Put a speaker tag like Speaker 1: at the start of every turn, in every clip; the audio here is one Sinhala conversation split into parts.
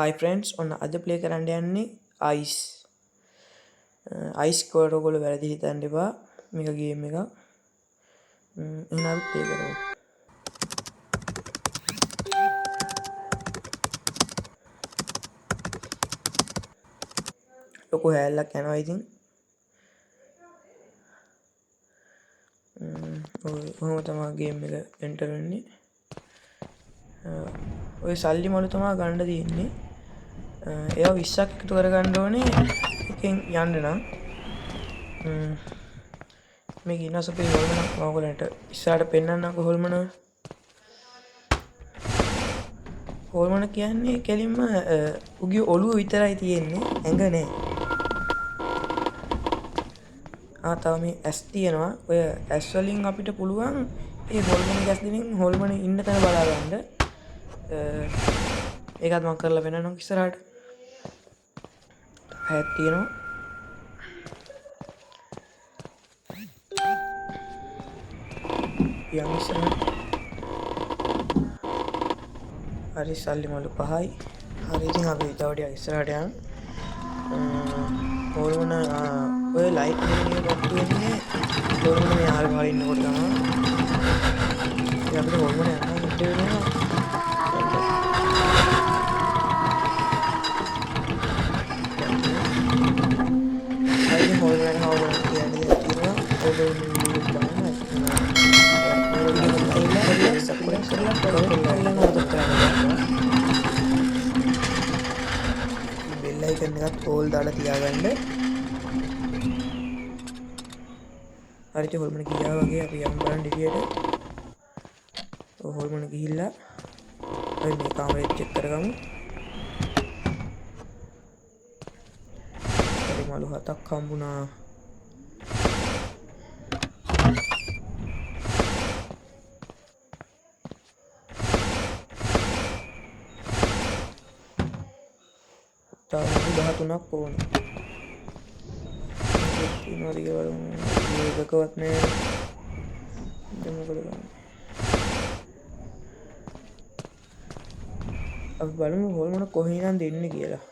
Speaker 1: Hi friends, ඔන්න අද ප්ලේ කරන්න යන්නේ අයිස්. අයිස් කෝඩ් ඔයගොල්ලෝ වැරදි හිතන්න එපා. මේක ගේම් එකක්. එහෙනම් අපි ප්ලේ කරමු. ලොකු හැල්ලක් යනවා ඉතින්. ඔහොම තමයි ගේම් එක එන්ටර් වෙන්නේ. ඔය සල්ලි මලු තමයි ගන්න තියෙන්නේ. ඒවා 20ක් එකතු කරගන්න ඕනේ එකෙන් යන්න නම්. මේක ඉන්න සුපිරි හොල්මනක් ඔයගොල්ලන්ට ඉස්සරහට පෙන්නන්නම්කො හොල්මන. හොල්මන කියන්නේ කෙලින්ම උගේ ඔළුව විතරයි තියෙන්නේ, ඇඟ නෑ. තව මේ ඇස් තියෙනවා. ඔය ඇස් වලින් අපිට පුළුවන් ඒ හොල්මන ගැස් දෙමින් හොල්මන ඉන්න තැන බලා ගන්න. ඒකත් මම කරලා පෙන්නන්නම් ඉස්සරහට. හැක් තියෙනවා. යම් ඉස්සරහට. හරි සල්ලි මලු 5යි. හරි ඉතින් අපි තව ටිකක් ඉස්සරහට යමු. හොල්මන ඔය ලයිට් එකේ පොට්ටු වෙන්නේ හොල්මන මේ ආල් වල ඉන්නකොට තමයි. ඉතින් අපිට හොල්මන යන්න හිට වෙනවා. බෙල් අයිකන් එකත් ඕල් දාලා තියාගන්න. හරිද හොල්මන ගියා වගේ අපි යමු බලන්න ඉතියට. හොල්මන ගිහිල්ලා අපි මේ කාමරේ චෙක් කරගමු. හරි මලු 7ක් හම්බුණා. තව 13ක් ඕනේ. ඉතින් හරි බලමු. මේකවත් නෑ. දැන් මොකද කරන්නේ? අපි බලමු හොල්මන කොහේනම් දෙන්නේ කියලා.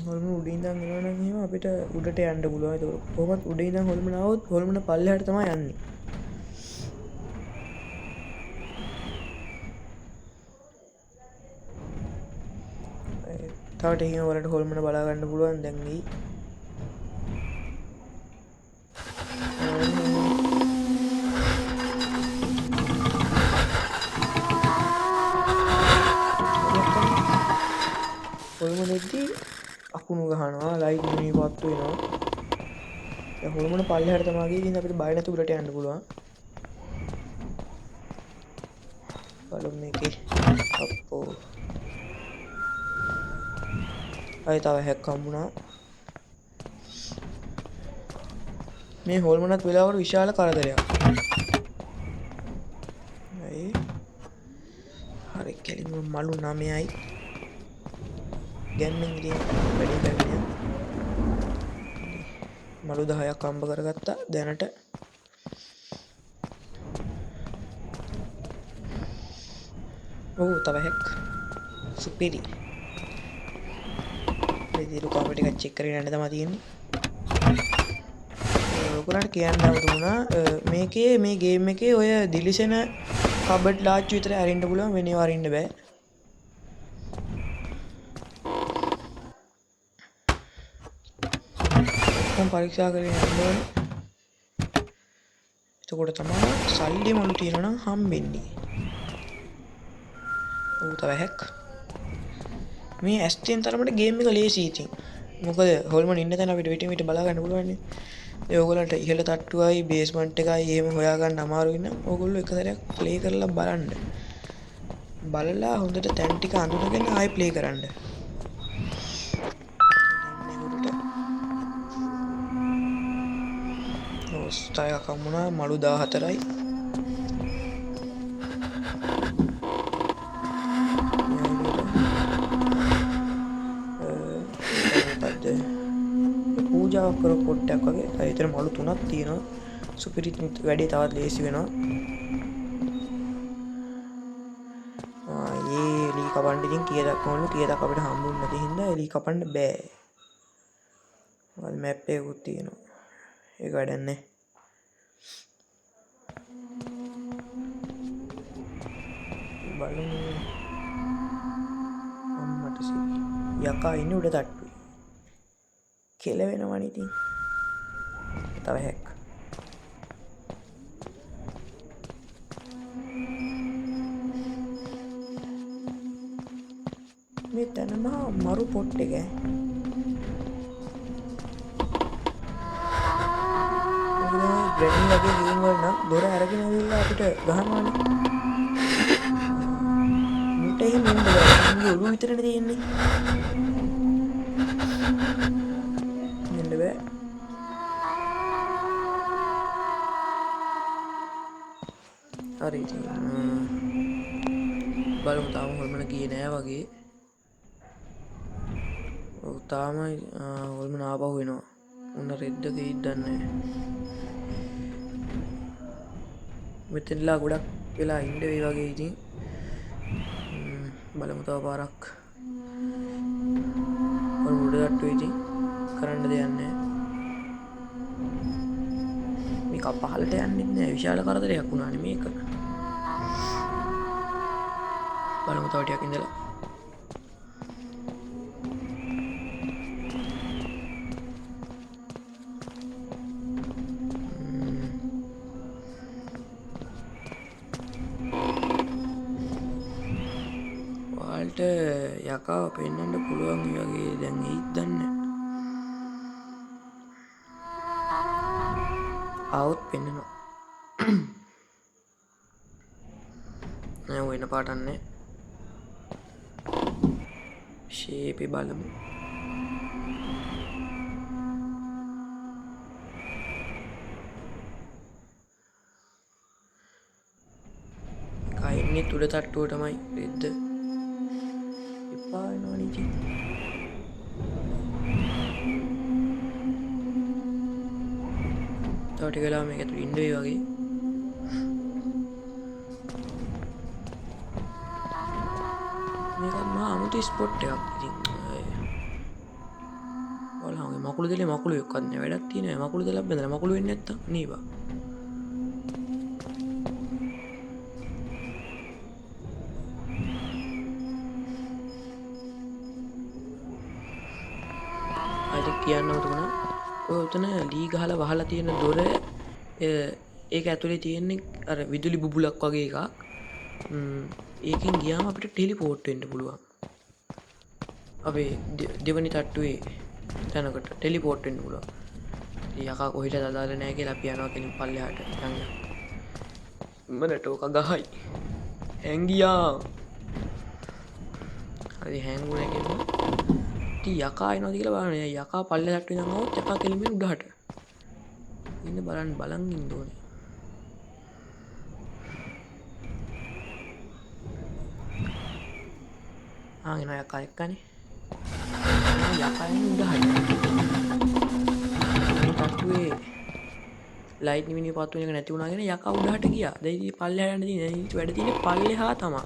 Speaker 1: හොල්මන උඩින් ඉඳන් එනවා නම් එහෙම අපිට උඩට යන්න පුළුවන්. ඒක කොහොමද උඩින් ඉඳන් හොල්මන આવොත් හොල්මන පල්ලෙහාට තමයි යන්නේ. තවට එහෙම වලට හොල්මන බලා ගන්න පුළුවන් දැන් ඊ. හොල්මනෙද්දී අකුණු ගහනවා, ලයිට් මේ පත්තු වෙනවා. දැන් හොල්මන පල්ලෙහාට තමයි ගියේ. ඉතින් අපිට බය නැතුව උඩට යන්න පුළුවන්. බලමු මේකේ. අප්පෝ. අය තව හැක් හම්බුණා. මේ හොල්මනත් වෙලාවට විශාල කරදරයක්. හරි කෙලින්ම මලු 9යි. ගැන්නෙන් ඉතින් වැඩි බැන්නේ. මලු 10ක් හම්බ කරගත්තා දැනට. තව හැක්. සුපිරි. ඉතින් කාමරේ ටිකක් චෙක් කරගෙන යන්න තමයි තියෙන්නේ. ඔයගොල්ලන්ට කියන්න අවුරුණා මේකේ මේ ගේම් එකේ ඔය දිලිසෙන කබඩ් ලාච්චු විතර අරින්න පුළුවන්, වෙන ඒවා අරින්න බෑ. කොහොම පරීක්ෂා කරගෙන යන්න ඕනේ. එතකොට තමයි සල්ලි මොළු තියෙනවා නම් හම්බෙන්නේ. තව හැක්. මේ ඇස්ටෙන් තරමට ගේම් එක ලේසි ඉතින්. මොකද හොල්මන් ඉන්න තැන අපිට විටින් විට බලා ගන්න පුළුවන් නේ. ඒ ඕගොල්ලන්ට ඉහළ තට්ටුවයි බේස්මන්ට් එකයි එහෙම හොයාගන්න අමාරුයි නම් ඕගොල්ලෝ එක සැරයක් ප්ලේ කරලා බලන්න. බලලා හොඳට තැන් ටික අඳුනගෙන ආයෙ ප්ලේ කරන්න. ඔස්තයක් හම්බුණා මලු 14යි. පූජාවක් කරපු පොට්ටයක් වගේ. එතන මලු 3ක් තියෙනවා. සුපිරි වැඩේ තවත් ලේසි වෙනවා. කපන්න ඉතින් කීයක් ඕනලු කීයක් අපිට හම්බුන්නේ නැති හින්දා එලි කපන්න බෑ. වල් මැප් එකකුත් තියෙනවා. ඒක වැඩක් නැහැ. බලමු. අම්මට සිරි. යකා ඉන්නේ උඩ තට්ටුවේ. කෙලවෙනවනේ ඉතින්. තව හැක්. මේ තැනම මරු පොට් එක ඈ. ග්‍රැනි වගේ ගේම් වල නම් දොර අරගෙන ඇවිල්ලා අපිට ගහනවානේ. මුට එහෙම එන්න බෑ. මුගේ ඔළුව විතරනේ තියෙන්නේ. එන්න බෑ. හරි ඉතින් බලමු තාම හොල්මන ගියේ නෑ වගේ. ඔව් තාම හොල්මන ආපහු එනවා. උන්න රෙද්ද ගිහින් දන්නේ නෑ. මෙතනලා ගොඩක් වෙලා ඉන්න වෙයි වගේ ඉතින් බලමු තව පාරක්. ඔය මුඩ තට්ටුවේ ඉතින් කරන්න දෙයක් නෑ. මේක පහලට යන්නෙත් නෑ. විශාල කරදරයක් වුණානේ මේක. බලමු තව ටිකක් ඉඳලා. ඔයාලට යකාව පෙන්වන්න පුළුවන් වගේ දැන් ඒත් දන්නේ ආවොත් පෙන්වනවා. නෑ වෙන පාටක් නෑ. ෂේපේ බලමු. කයින්නේ තුඩ තට්ටුව තමයි රෙද්ද. එපා වෙනවනේ ඉතින්. තව ටික වෙලා මේක ඇතුළේ ඉන්න වෙයි වගේ. මේක මහා අමුතු ස්පොට් එකක් ඉතින්. බලහන් මකුළු දෙලේ මකුළු එක්කත් නෑ. වැඩක් තියෙනවා. මකුළු දෙලක් බඳලා මකුළු වෙන්නේ නැත්තම් නීවා. කියන්න උතුණා. ඔය උතන ලී ගහලා වහලා තියෙන දොර ඒක ඇතුලේ තියෙන්නේ අර විදුලි බුබුලක් වගේ එකක්. ඒකෙන් ගියාම අපිට ටෙලිපෝට් වෙන්න පුළුවන්. අපේ දෙවනි තට්ටුවේ තැනකට ටෙලිපෝට් වෙන්න පුළුවන්. යකා කොහෙටද අදාළ නැහැ කියලා අපි යනවා කෙලින් පල්ලෙහාට. යන්න. මනට ඕක ගහයි. හැංගියා. හරි හැංගුණා කියනවා. යකා එනවාද කියලා බලන්න. යකා පල්ලෙහාට ඉඳන් આવොත් යකා කෙලින්ම උඩහට. ඉන්න බලන් ඉන්න ඕනේ. එන යකා එක්කනේ. යකා එන්නේ උඩහට. මේ තට්ටුවේ ලයිට් නිවිනි පත්තු වෙන එක නැති වුණාගෙන යකා උඩහට ගියා. දැන් ඉතින් පල්ලෙහාට යන්න තියෙන. වැඩ තියෙන්නේ පල්ලෙහා තමයි.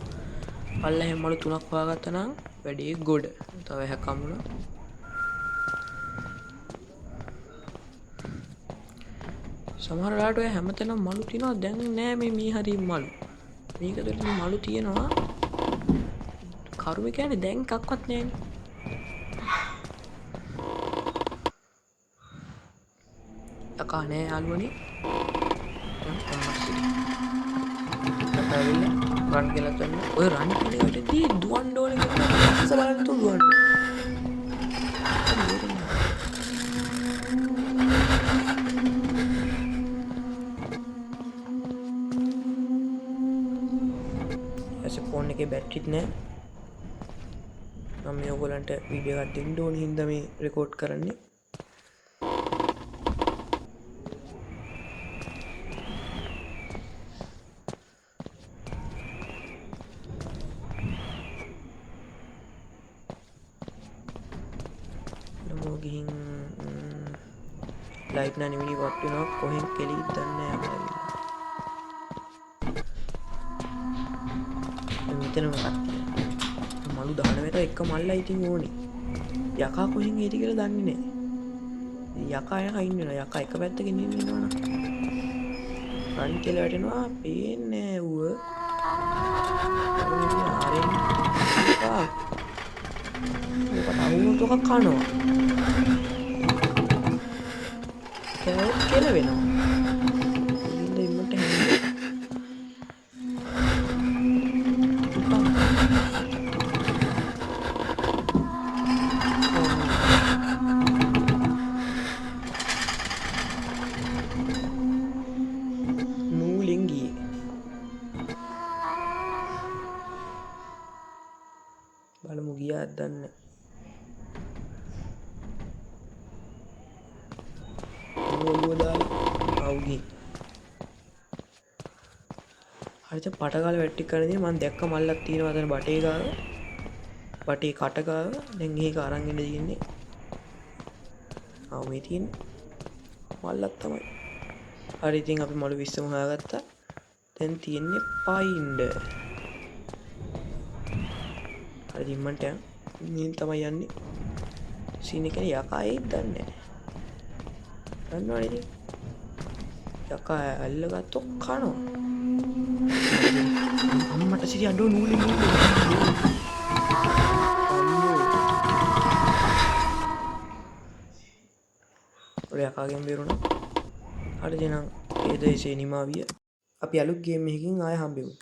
Speaker 1: පල්ලෙහෙන් මළු 3ක් හොයාගත්තා නම් වැඩේ ගොඩ. තව එකක් හම්බුණා. සමහර වෙලාවට ඔය හැමතැනම මළු තියනවා. දැන් නෑ මේ හරි මළු. මේක දෙලි මළු තියෙනවා. කරුම කියන්නේ දැන් එකක්වත් නෑනේ. යකා නෑ යාළුවනේ. රන් කියලා ගන්න. ඔය රන් කෙනෙක්ටදී දුවන්න ඕනේ කියලා බලන්න තු දුවන්න. ඇස් ෆෝන් එකේ බැටරිත් නෑ. මම මේ ඔයගලන්ට වීඩියෝ එකක් දෙන්න ඕනේ හින්දා මේ රෙකෝඩ් කරන්නේ. ගිහින් ලයිට් නැනිවිනි වත් වෙනවා. කොහෙන් කෙලිද දන්නේ නැහැ අපිට. මෙතන මොකක්ද? මළු එක මල්ලා ඉතින් ඕනේ. යකා කොහෙන් එයිද කියලා දන්නේ නැහැ. යකා යකා ඉන්නවා. යකා එක පැත්තකින් ඉන්නවනේ. රන් කියලා වැටෙනවා පේන්නේ ඌව. ආරෙන් ආ ඔකට අහුනොත් ඔක කනවා. කෑවොත් කෙල වෙනවා. ඉතින් ඉන්නට හැංගෙන්නේ. නූලෙන් ගියේ. බලමු ගියාද දන්නේ. ඔළුව දාලා අවුගේ. හරිද පටකාල වැටි කරනදී මම දැක්ක මල්ලක් තියෙනවා අතන බටේ ගාව. බටේ කට ගාව. දැන් මේක අරන් ඉන්න තියෙන්නේ. ආ මේ තියෙන්නේ මල්ලක් තමයි. හරි ඉතින් අපි මළු 20ම හොයාගත්තා. දැන් තියෙන්නේ පයින්ඩ. හරි ඉම්මන්ට යන්න. මේ තමයි යන්නේ. සීන් එකේ යකා ඒත් දන්නේ නැහැ. දන්නවනේ ඉතින්. යකා අල්ලගත්තොත් කනවා. අම්මට සිරි අඬෝ නූලේ ඔය යකාගෙන් බේරුණා. හරි එහෙනම් ඒ දේශේ නිමාවිය. අපි අලුත් ගේම් එකකින් ආයෙ හම්බෙමු.